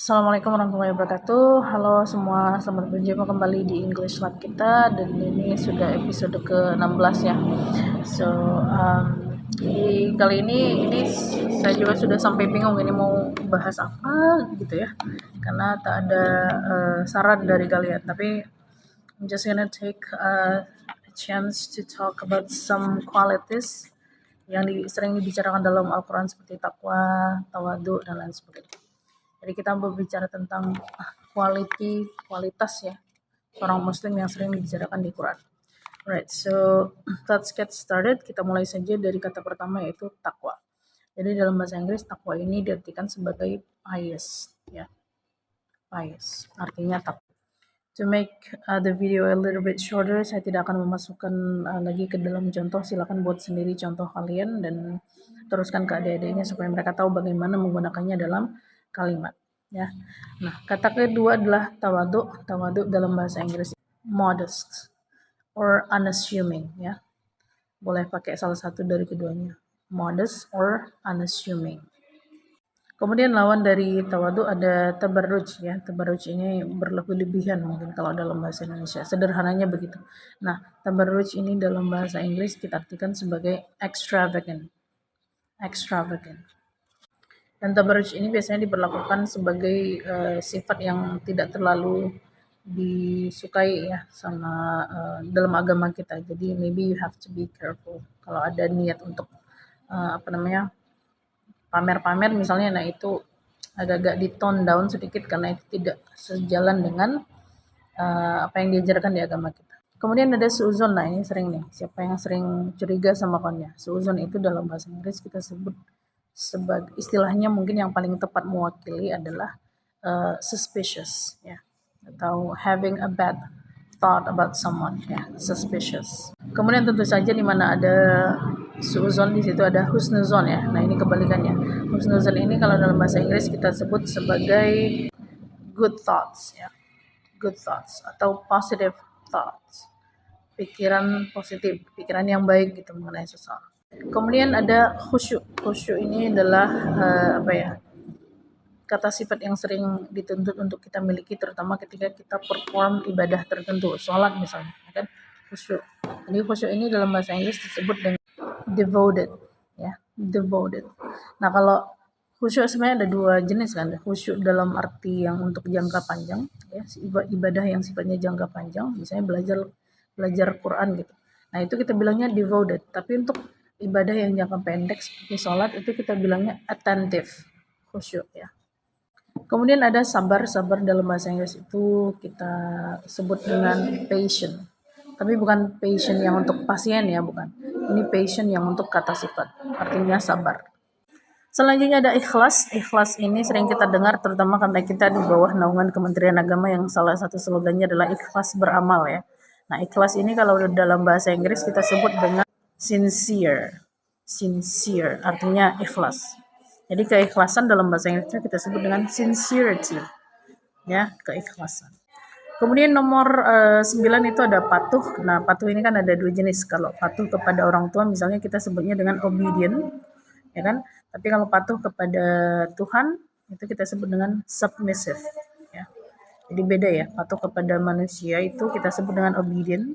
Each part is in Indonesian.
Assalamualaikum warahmatullahi wabarakatuh. Halo semua, selamat berjumpa kembali di English Lab kita, dan ini sudah episode ke-16 ya. So, di kali ini saya juga sudah sampai bingung ini mau bahas apa gitu ya, karena tak ada saran dari kalian. Tapi I'm just gonna take a chance to talk about some qualities yang sering dibicarakan dalam Al-Quran seperti takwa, tawadu, dan lain sebagainya. Jadi kita berbicara tentang kualitas ya seorang muslim yang sering dibicarakan di Quran. Right, so let's get started. Kita mulai saja dari kata pertama, yaitu takwa. Jadi dalam bahasa Inggris takwa ini diartikan sebagai pious ya. Pious artinya takwa. To make the video a little bit shorter, saya tidak akan memasukkan lagi ke dalam contoh. Silakan buat sendiri contoh kalian dan teruskan ke adik-adiknya supaya mereka tahu bagaimana menggunakannya dalam kalimat ya. Nah, kata kedua adalah tawadu. Tawadu dalam bahasa Inggris modest or unassuming ya. Boleh pakai salah satu dari keduanya, modest or unassuming. Kemudian lawan dari tawadu ada tabarruj ya. Tabarruj ini berlebih-lebihan mungkin kalau dalam bahasa Indonesia. Sederhananya begitu. Nah, tabarruj ini dalam bahasa Inggris kita artikan sebagai extravagant. Extravagant. Dan tabarruj ini biasanya diperlakukan sebagai sifat yang tidak terlalu disukai ya sama dalam agama kita. Jadi maybe you have to be careful kalau ada niat untuk pamer-pamer misalnya, nah itu agak-agak di tone down sedikit karena itu tidak sejalan dengan apa yang diajarkan di agama kita. Kemudian ada suuzon. Nah ini sering nih, siapa yang sering curiga sama kawannya. Suuzon itu dalam bahasa Inggris kita sebut sebagai, istilahnya mungkin yang paling tepat mewakili adalah suspicious ya, atau having a bad thought about someone ya, suspicious. Kemudian tentu saja di mana ada suuzon di situ ada husnuzon ya. Nah ini kebalikannya. Husnuzon ini kalau dalam bahasa Inggris kita sebut sebagai good thoughts ya, good thoughts atau positive thoughts, pikiran positif, pikiran yang baik gitu mengenai seseorang. Kemudian ada khusyuk. Khusyuk ini adalah kata sifat yang sering dituntut untuk kita miliki, terutama ketika kita perform ibadah tertentu, sholat misalnya, kan khusyuk. Jadi khusyuk ini dalam bahasa Inggris disebut dengan devoted, ya, devoted. Nah kalau khusyuk sebenarnya ada dua jenis kan, khusyuk dalam arti yang untuk jangka panjang, ya, ibadah yang sifatnya jangka panjang, misalnya belajar Quran gitu. Nah itu kita bilangnya devoted. Tapi untuk ibadah yang jangka pendek seperti sholat itu kita bilangnya attentive, khusyuk ya. Kemudian ada sabar. Sabar dalam bahasa Inggris itu kita sebut dengan patient. Tapi bukan patient yang untuk pasien ya, bukan. Ini patient yang untuk kata sifat. Artinya sabar. Selanjutnya ada ikhlas. Ikhlas ini sering kita dengar terutama karena kita di bawah naungan Kementerian Agama yang salah satu slogannya adalah ikhlas beramal ya. Nah, ikhlas ini kalau dalam bahasa Inggris kita sebut dengan sincere. Sincere artinya ikhlas. Jadi keikhlasan dalam bahasa Inggrisnya kita sebut dengan sincerity. Ya, keikhlasan. Kemudian nomor 9 itu ada patuh. Nah, patuh ini kan ada dua jenis. Kalau patuh kepada orang tua misalnya kita sebutnya dengan obedient, ya kan? Tapi kalau patuh kepada Tuhan itu kita sebut dengan submissive, ya. Jadi beda ya. Patuh kepada manusia itu kita sebut dengan obedient.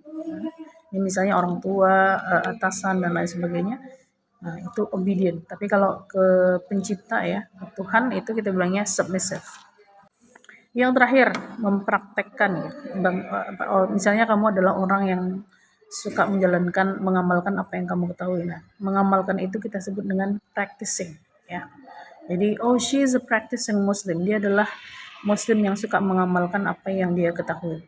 Ini misalnya orang tua, atasan dan lain sebagainya. Nah, itu obedient. Tapi kalau ke pencipta ya, ke Tuhan itu kita bilangnya submissive. Yang terakhir, mempraktekkan ya. Misalnya kamu adalah orang yang suka mengamalkan apa yang kamu ketahui. Nah, mengamalkan itu kita sebut dengan practicing ya. Jadi, she is a practicing Muslim. Dia adalah Muslim yang suka mengamalkan apa yang dia ketahui.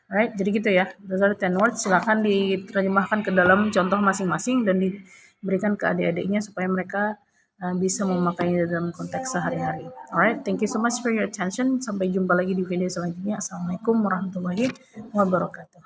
Alright, jadi gitu ya. Those are 10 words. Silakan diterjemahkan ke dalam contoh masing-masing dan diberikan ke adik-adiknya supaya mereka bisa memakainya dalam konteks sehari-hari. Alright, thank you so much for your attention. Sampai jumpa lagi di video selanjutnya. Assalamualaikum warahmatullahi wabarakatuh.